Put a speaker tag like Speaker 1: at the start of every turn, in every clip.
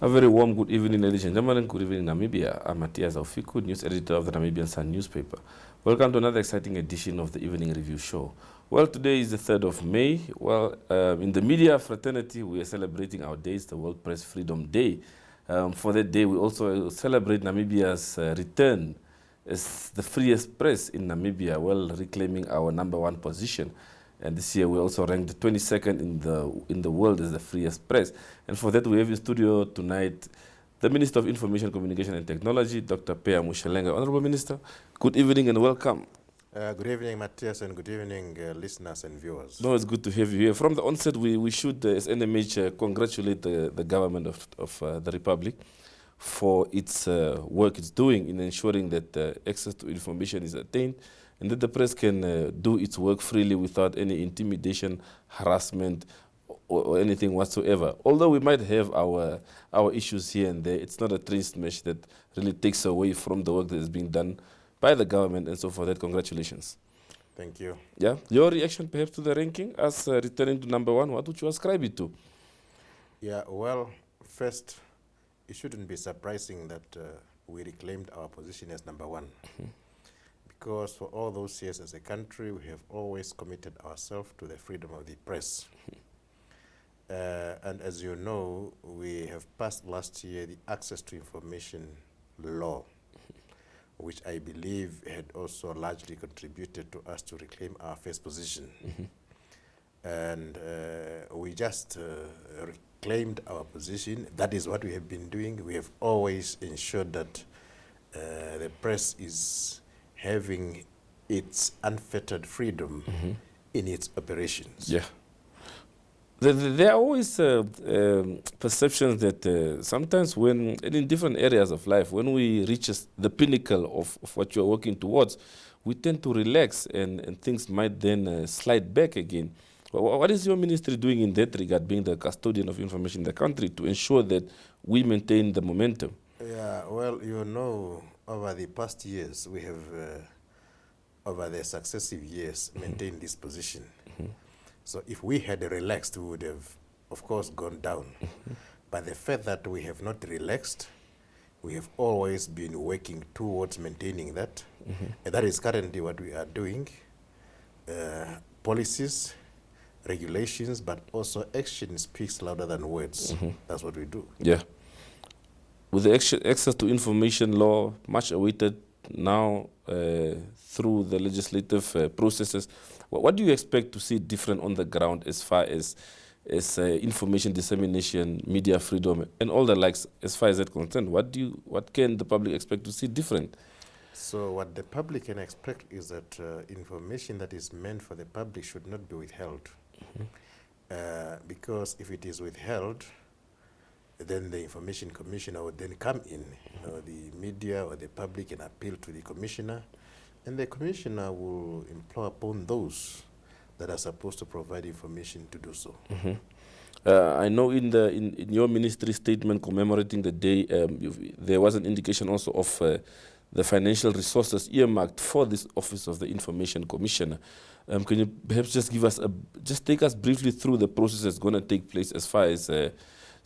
Speaker 1: A very warm good evening, ladies and gentlemen. Good evening, Namibia. I'm Matthias Aufiku, news editor of the Namibian Sun newspaper. Welcome to another exciting edition of the Evening Review Show. Well, today is the 3rd of May. Well, in the media fraternity, we are celebrating our day. It's the World Press Freedom Day. For that day, we also celebrate Namibia's return as the freest press in Namibia, well, reclaiming our #1 position. And this year we also ranked 22nd in the world as the freest press. And for that we have in studio tonight the Minister of Information, Communication and Technology, Dr. Peya Mushelenga. Honorable Minister, good evening and welcome.
Speaker 2: Good evening, Matthias, and good evening, listeners and viewers.
Speaker 1: No, it's good to have you here. From the onset, we should, as NMH, congratulate the government of the Republic for its work it's doing in ensuring that access to information is attained and that the press can do its work freely without any intimidation, harassment, or anything whatsoever. Although we might have our issues here and there, it's not a train smash that really takes away from the work that is being done by the government, and so for that, congratulations.
Speaker 2: Thank you.
Speaker 1: Yeah, your reaction perhaps to the ranking as returning to #1, what would you ascribe it to?
Speaker 2: Yeah, well, first, it shouldn't be surprising that we reclaimed our position as #1. Because for all those years as a country, we have always committed ourselves to the freedom of the press. And as you know, we have passed last year the Access to Information Law, which I believe had also largely contributed to us to reclaim our first position. And we just reclaimed our position. That is what we have been doing. We have always ensured that the press is having its unfettered freedom in its operations.
Speaker 1: Yeah. There are always perceptions that sometimes when, in different areas of life, when we reach the pinnacle of what you're working towards, we tend to relax and things might then slide back again. What is your ministry doing in that regard, being the custodian of information in the country, to ensure that we maintain the momentum?
Speaker 2: Yeah, well, you know, over the past years, we have, over the successive years, maintained this position. So if we had relaxed, we would have, of course, gone down. But the fact that we have not relaxed, we have always been working towards maintaining that. And that is currently what we are doing. Policies, regulations, but also action speaks louder than words. That's what we do.
Speaker 1: Yeah. With the access to information law, much awaited now through the legislative processes, what do you expect to see different on the ground as far as information dissemination, media freedom, and all the likes, as far as that concerned? What can the public expect to see different?
Speaker 2: So what the public can expect is that information that is meant for the public should not be withheld. Because if it is withheld, then the Information Commissioner would then come in. The media or the public can appeal to the Commissioner, and the Commissioner will implore upon those that are supposed to provide information to do so.
Speaker 1: I know in your ministry statement commemorating the day, there was an indication also of the financial resources earmarked for this Office of the Information Commissioner. Can you perhaps just just take us briefly through the process that's going to take place as far as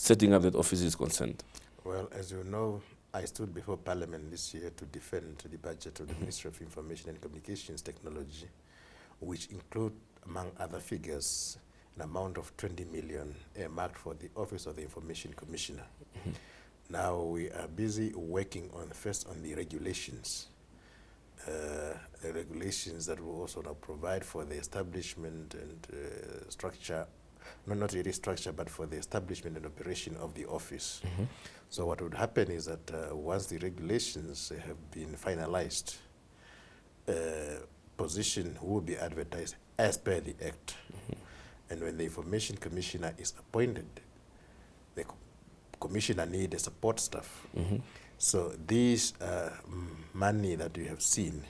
Speaker 1: setting up that office is concerned?
Speaker 2: Well, as you know, I stood before Parliament this year to defend the budget of the Ministry of Information and Communications Technology, which include, among other figures, an amount of 20 million earmarked for the Office of the Information Commissioner. Now we are busy working first on the regulations. The regulations that will also now provide for the establishment and structure, not really structure, but for the establishment and operation of the office. So what would happen is that once the regulations have been finalized, position will be advertised as per the Act. And when the Information Commissioner is appointed, the Commissioner needs a support staff. So this money that you have seen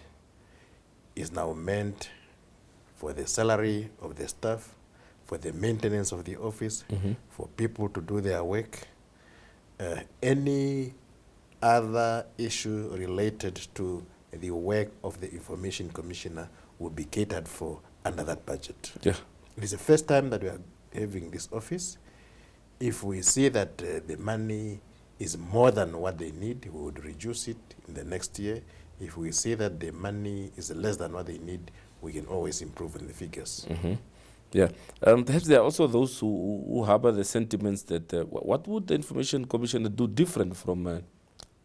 Speaker 2: is now meant for the salary of the staff, for the maintenance of the office, for people to do their work. Any other issue related to the work of the Information Commissioner will be catered for under that budget.
Speaker 1: Yeah.
Speaker 2: It is the first time that we are having this office. If we see that the money is more than what they need, we would reduce it in the next year. If we see that the money is less than what they need, we can always improve in the figures.
Speaker 1: Yeah. Perhaps there are also those who harbor the sentiments that what would the Information Commissioner do different from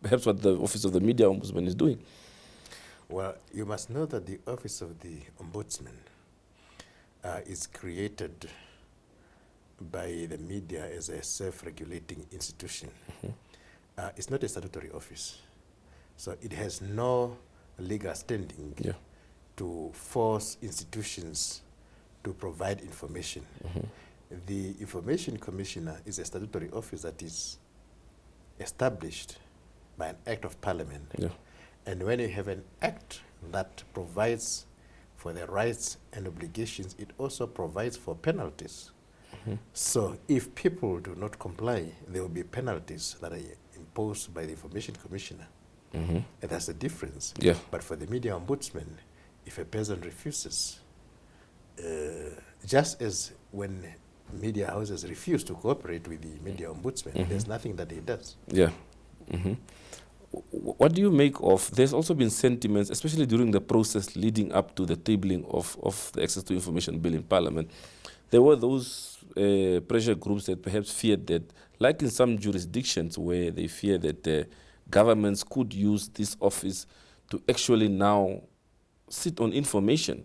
Speaker 1: perhaps what the Office of the Media Ombudsman is doing?
Speaker 2: Well, you must know that the Office of the Ombudsman is created by the media as a self-regulating institution. It's not a statutory office. So it has no legal standing to force institutions to provide information. The Information Commissioner is a statutory office that is established by an act of parliament. And when you have an act that provides for the rights and obligations, it also provides for penalties. So if people do not comply, there will be penalties that are imposed by the Information Commissioner. And that's the difference. But for the Media Ombudsman, if a person refuses, just as when media houses refuse to cooperate with the Media Ombudsman, there's nothing that he does.
Speaker 1: What do you make of, there's also been sentiments, especially during the process leading up to the tabling of the Access to Information Bill in Parliament. There were those pressure groups that perhaps feared that, like in some jurisdictions where they fear that governments could use this office to actually now sit on information.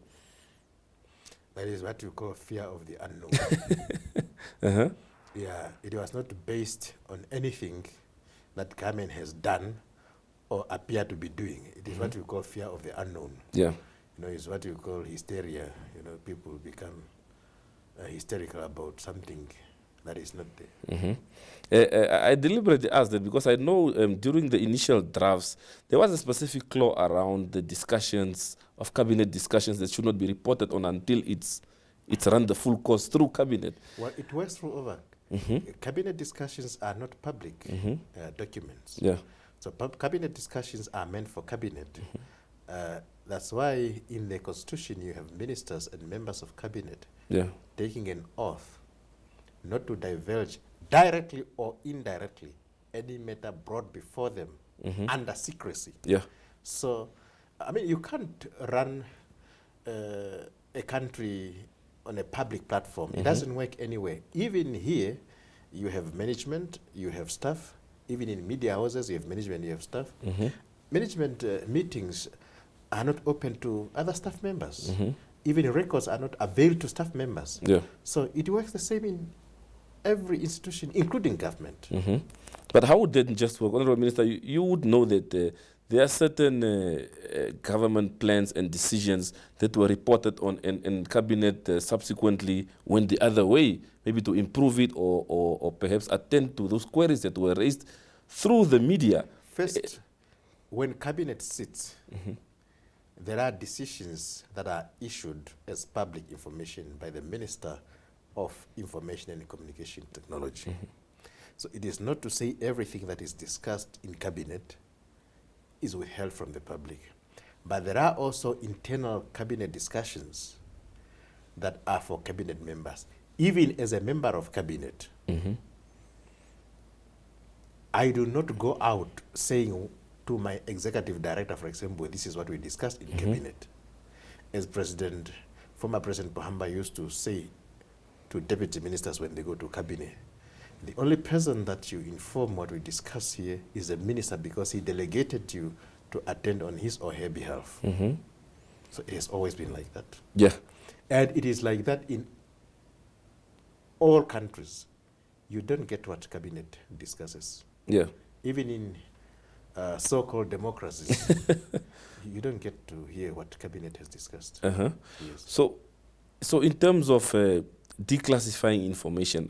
Speaker 2: That is what you call fear of the unknown. Yeah, it was not based on anything that government has done or appear to be doing. It is what we call fear of the unknown. You know, it's what you call hysteria. You know, people become hysterical about something that is not there.
Speaker 1: I deliberately asked that because I know during the initial drafts, there was a specific clause around the discussions of cabinet discussions that should not be reported on until it's run the full course through cabinet.
Speaker 2: Well, it works through over. Cabinet discussions are not public documents. So cabinet discussions are meant for cabinet. That's why in the Constitution you have ministers and members of cabinet taking an oath not to divulge directly or indirectly any matter brought before them under secrecy. So, I mean, you can't run a country on a public platform. It doesn't work anywhere. Even here, you have management, you have staff. Even in media houses, you have management, you have staff. Management meetings are not open to other staff members. Even records are not available to staff members. So it works the same in every institution, including government.
Speaker 1: But how would that just work? Honorable Minister, you would know that there are certain government plans and decisions that were reported on and cabinet subsequently went the other way, maybe to improve it or perhaps attend to those queries that were raised through the media.
Speaker 2: First, when cabinet sits, there are decisions that are issued as public information by the Minister of Information and Communication Technology. So it is not to say everything that is discussed in cabinet is withheld from the public. But there are also internal cabinet discussions that are for cabinet members. Even as a member of cabinet, I do not go out saying to my executive director, for example, this is what we discussed in cabinet. As former President Pohamba used to say to deputy ministers when they go to cabinet, the only person that you inform what we discuss here is the minister because he delegated you to attend on his or her behalf. So it has always been like that. And it is like that in all countries. You don't get what cabinet discusses. Even in so-called democracies, you don't get to hear what cabinet has discussed.
Speaker 1: So in terms of declassifying information,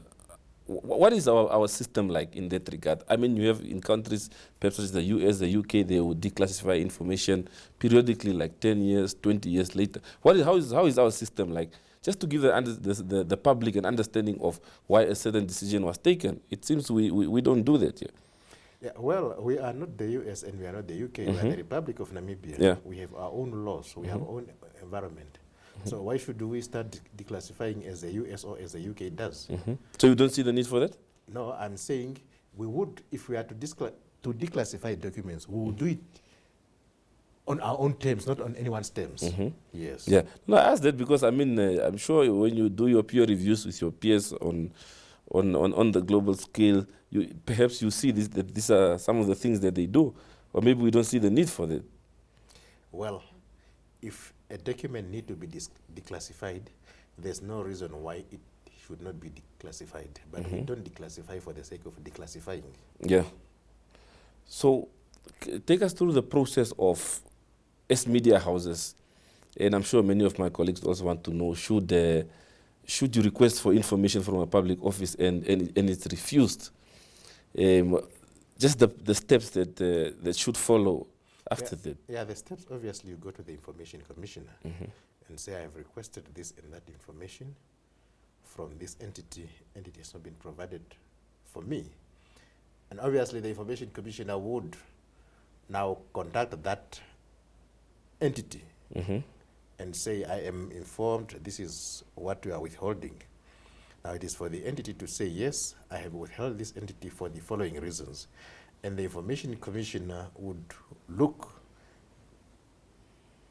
Speaker 1: what is our system like in that regard? I mean, you have in countries, perhaps such as the US, the UK, they will declassify information periodically, like 10 years, 20 years later. How is our system like? Just to give the public an understanding of why a certain decision was taken. It seems we don't do that here.
Speaker 2: Well, we are not the US and we are not the UK. We are the Republic of Namibia. We have our own laws. We have our own environment. So why should we start declassifying as the US or as the UK does?
Speaker 1: So you don't see the need for that?
Speaker 2: No, I'm saying we would, if we are to declassify documents, we would do it on our own terms, not on anyone's terms. Yes.
Speaker 1: Yeah. No, I asked that because I mean, I'm sure when you do your peer reviews with your peers on the global scale, perhaps you see that these are some of the things that they do, or maybe we don't see the need for that.
Speaker 2: Well, if a document need to be declassified, there's no reason why it should not be declassified. But we don't declassify for the sake of declassifying.
Speaker 1: Yeah. So, take us through the process of, as media houses, and I'm sure many of my colleagues also want to know, should you request for information from a public office and it's refused, just the steps that should follow after that.
Speaker 2: Yeah, the steps, obviously, you go to the Information Commissioner and say, I have requested this and that information from this entity, and it has not been provided for me. And obviously, the Information Commissioner would now contact that entity and say, I am informed this is what you are withholding. Now, it is for the entity to say, yes, I have withheld this entity for the following reasons. And the Information Commissioner would look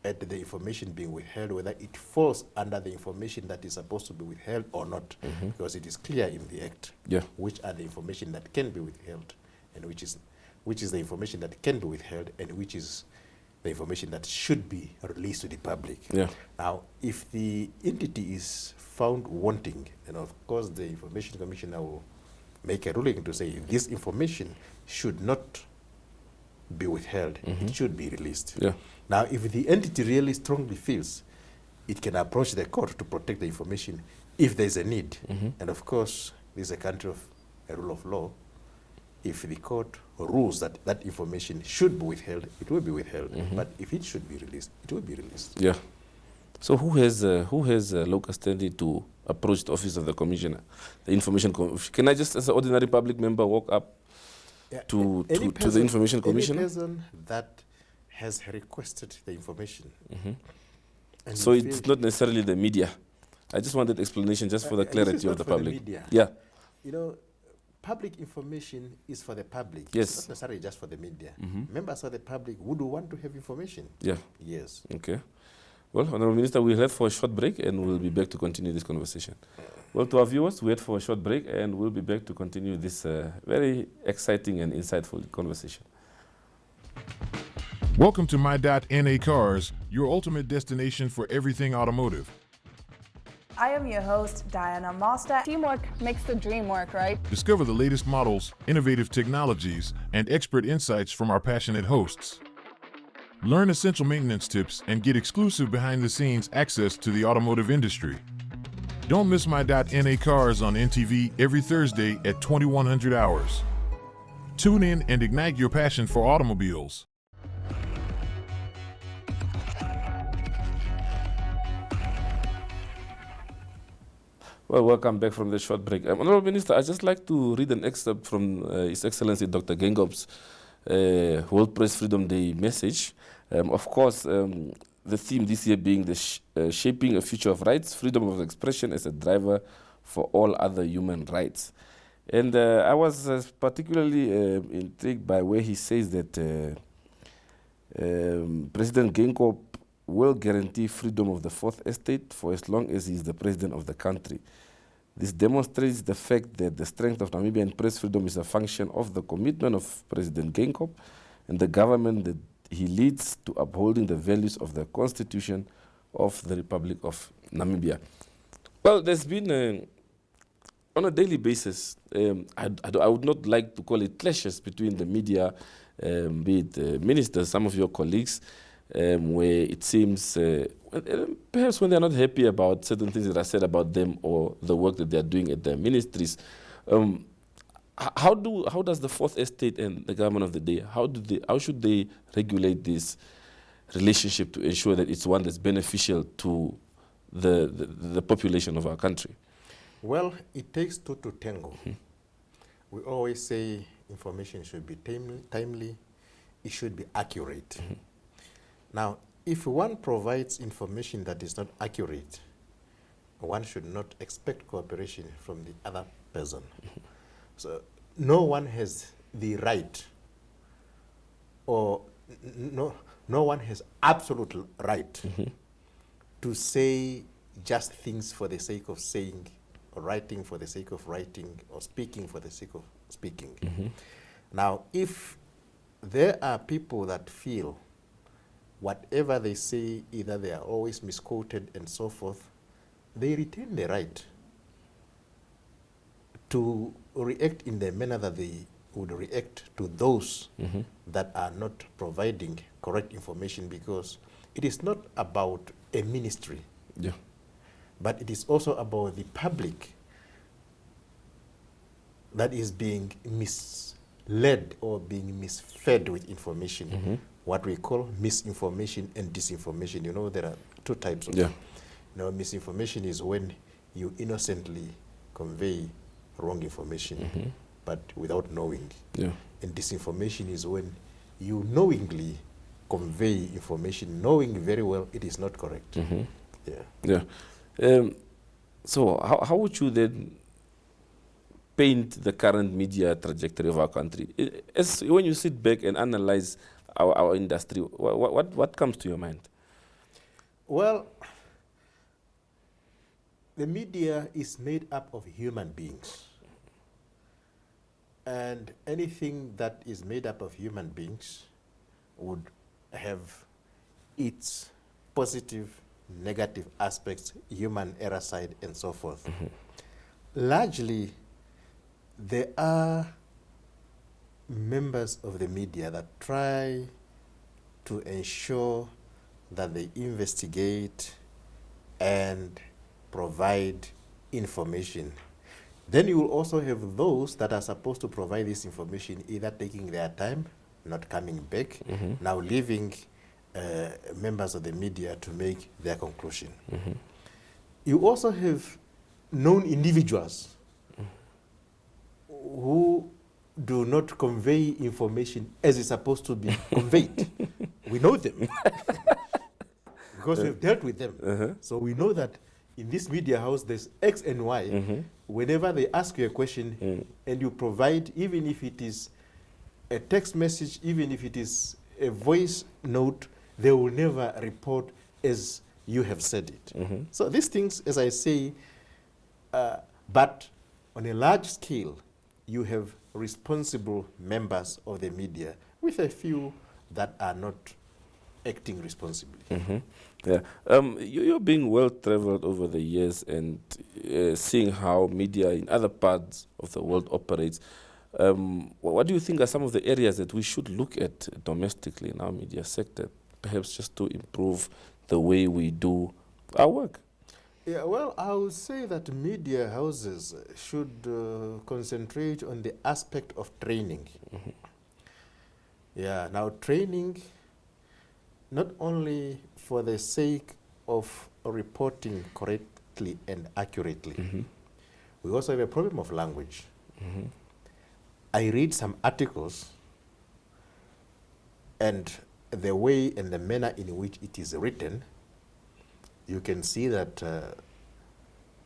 Speaker 2: at the information being withheld, whether it falls under the information that is supposed to be withheld or not, because it is clear in the Act which are the information that can be withheld, and which is the information that can be withheld, and which is the information that should be released to the public.
Speaker 1: Yeah.
Speaker 2: Now, if the entity is found wanting, then of course the Information Commissioner will make a ruling to say this information should not be withheld, it should be released.
Speaker 1: Yeah.
Speaker 2: Now, if the entity really strongly feels, it can approach the court to protect the information if there's a need. And of course, this is a country of a rule of law. If the court rules that that information should be withheld, it will be withheld. But if it should be released, it will be released.
Speaker 1: Yeah. So who has local standing to approach the office of the commissioner, the information commissioner? Can I just, as an ordinary public member, walk up to the information commissioner?
Speaker 2: Any person that has requested the information. And
Speaker 1: so it's not necessarily the media. I just wanted explanation just for the clarity of the public.
Speaker 2: The media.
Speaker 1: Yeah.
Speaker 2: You know, public information is for the public.
Speaker 1: Yes.
Speaker 2: It's not necessarily just for the media. Members of the public would want to have information.
Speaker 1: Yeah.
Speaker 2: Yes.
Speaker 1: Okay. Well, Honorable Minister, we'll head for a short break and we'll be back to continue this conversation. Well, to our viewers, we head for a short break and we'll be back to continue this very exciting and insightful conversation.
Speaker 3: Welcome to My.NA Cars, your ultimate destination for everything automotive.
Speaker 4: I am your host, Diana Master.
Speaker 5: Teamwork makes the dream work, right?
Speaker 3: Discover the latest models, innovative technologies, and expert insights from our passionate hosts. Learn essential maintenance tips and get exclusive behind-the-scenes access to the automotive industry. Don't miss My.NA Cars on NTV every Thursday at 2100 hours. Tune in and ignite your passion for automobiles.
Speaker 1: Well, welcome back from the short break. Honorable Minister, I'd just like to read an excerpt from His Excellency Dr. Gengob's World Press Freedom Day message. Of course, the theme this year being the shaping a future of rights, freedom of expression as a driver for all other human rights. And I was particularly intrigued by where he says that President Geingob will guarantee freedom of the Fourth Estate for as long as he is the president of the country. This demonstrates the fact that the strength of Namibian press freedom is a function of the commitment of President Geingob and the government that he leads to upholding the values of the Constitution of the Republic of Namibia. Well, there's been, on a daily basis, I would not like to call it clashes between the media, be it ministers, some of your colleagues, where it seems, perhaps when they're not happy about certain things that are said about them or the work that they're doing at their ministries, how does the Fourth Estate and the government of the day, how should they regulate this relationship to ensure that it's one that's beneficial to the population of our country?
Speaker 2: Well, it takes two to tango. We always say information should be timely, it should be accurate. Now, if one provides information that is not accurate, one should not expect cooperation from the other person. So no one has the right, or no one has absolute right to say just things for the sake of saying, or writing for the sake of writing, or speaking for the sake of speaking. Now, if there are people that feel whatever they say, either they are always misquoted and so forth, they retain the right to react in the manner that they would react to those that are not providing correct information, because it is not about a ministry, but it is also about the public that is being misled or being misfed with information, what we call misinformation and disinformation. You know, there are two types of it. You know, misinformation is when you innocently convey wrong information, but without knowing. And disinformation is when you knowingly convey information, knowing very well it is not correct.
Speaker 1: So how would you then paint the current media trajectory of our country? As when you sit back and analyze our industry, what comes to your mind?
Speaker 2: Well, the media is made up of human beings. And anything that is made up of human beings would have its positive, negative aspects, human error side, and so forth. Largely, there are members of the media that try to ensure that they investigate and provide information. Then you will also have those that are supposed to provide this information, either taking their time, not coming back, now leaving members of the media to make their conclusion. You also have known individuals who do not convey information as it's supposed to be conveyed. We know them because we've dealt with them. So we know that in this media house, there's X and Y. Whenever they ask you a question and you provide, even if it is a text message, even if it is a voice note, they will never report as you have said it. So these things, as I say, but on a large scale, you have responsible members of the media, with a few that are not acting responsibly.
Speaker 1: You're being well-traveled over the years and seeing how media in other parts of the world operates. What do you think are some of the areas that we should look at domestically in our media sector, perhaps just to improve the way we do our work?
Speaker 2: Yeah, well, I would say that media houses should concentrate on the aspect of training. Yeah, now training, not only for the sake of reporting correctly and accurately. We also have a problem of language. I read some articles, and the way and the manner in which it is written, you can see that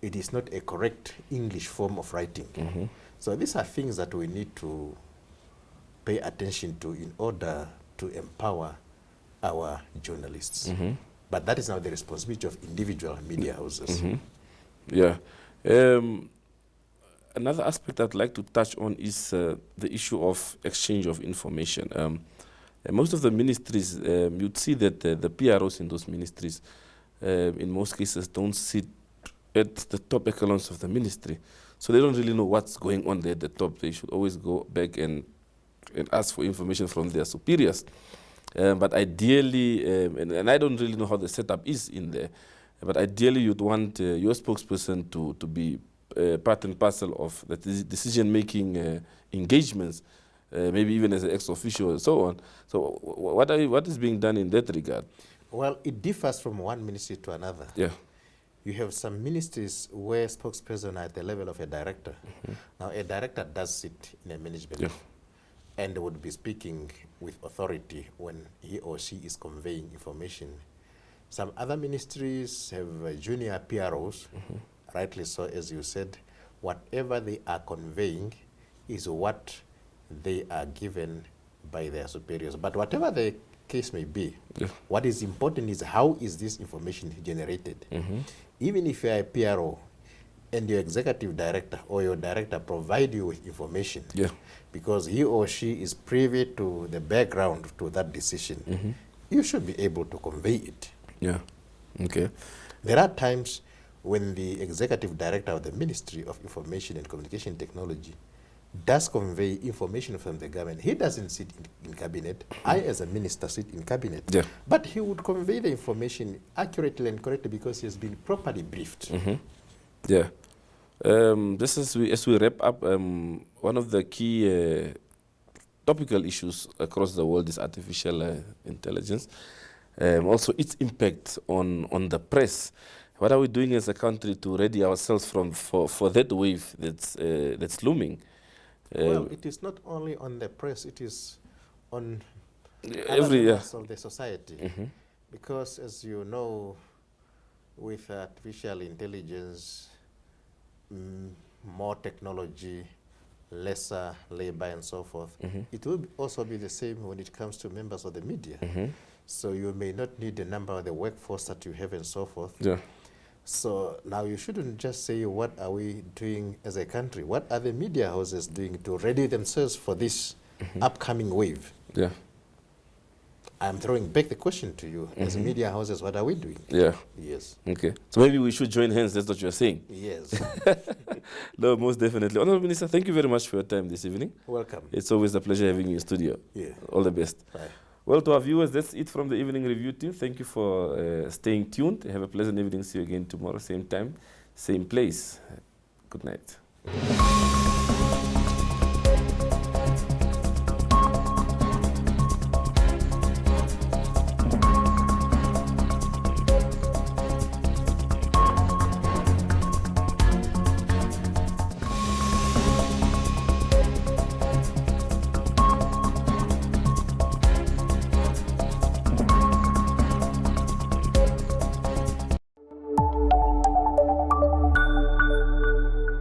Speaker 2: it is not a correct English form of writing. So these are things that we need to pay attention to in order to empower our journalists. But that is now the responsibility of individual media houses.
Speaker 1: Another aspect I'd like to touch on is the issue of exchange of information. Most of the ministries, you'd see that the PROs in those ministries, in most cases, don't sit at the top echelons of the ministry. So they don't really know what's going on there at the top. They should always go back and ask for information from their superiors. But ideally, and I don't really know how the setup is in there, but ideally you'd want your spokesperson to be part and parcel of the decision-making engagements, maybe even as an ex-official and so on. So what is being done in that regard?
Speaker 2: Well, it differs from one ministry to another. You have some ministries where spokespersons are at the level of a director. Now, a director does sit in a management and would be speaking with authority when he or she is conveying information. Some other ministries have junior PROs, rightly so, as you said. Whatever they are conveying is what they are given by their superiors. But whatever the case may be, what is important is how is this information generated. Even if you are a PRO and your executive director or your director provide you with information, because he or she is privy to the background to that decision, you should be able to convey it.
Speaker 1: Okay.
Speaker 2: There are times when the executive director of the Ministry of Information and Communication Technology does convey information from the government. He doesn't sit in cabinet. I, as a minister, sit in cabinet. But he would convey the information accurately and correctly because he has been properly briefed.
Speaker 1: This is as we wrap up, one of the key topical issues across the world is artificial intelligence. Also, its impact on the press. What are we doing as a country to ready ourselves for that wave that's looming?
Speaker 2: Well, it is not only on the press, it is on
Speaker 1: every
Speaker 2: members of the society. Because as you know, with artificial intelligence, more technology, lesser labor and so forth, it will also be the same when it comes to members of the media. So you may not need the number of the workforce that you have and so forth. So now you shouldn't just say, what are we doing as a country? What are the media houses doing to ready themselves for this upcoming wave? I'm throwing back the question to you. As media houses, what are we doing? Yes.
Speaker 1: Okay. So maybe we should join hands, that's what you're saying?
Speaker 2: Yes.
Speaker 1: No, most definitely. Honorable Minister, thank you very much for your time this evening.
Speaker 2: Welcome.
Speaker 1: It's always a pleasure having you in studio. All the best.
Speaker 2: Bye.
Speaker 1: Well, to our viewers, that's it from the Evening Review team. Thank you for staying tuned. Have a pleasant evening. See you again tomorrow, same time, same place. Good night.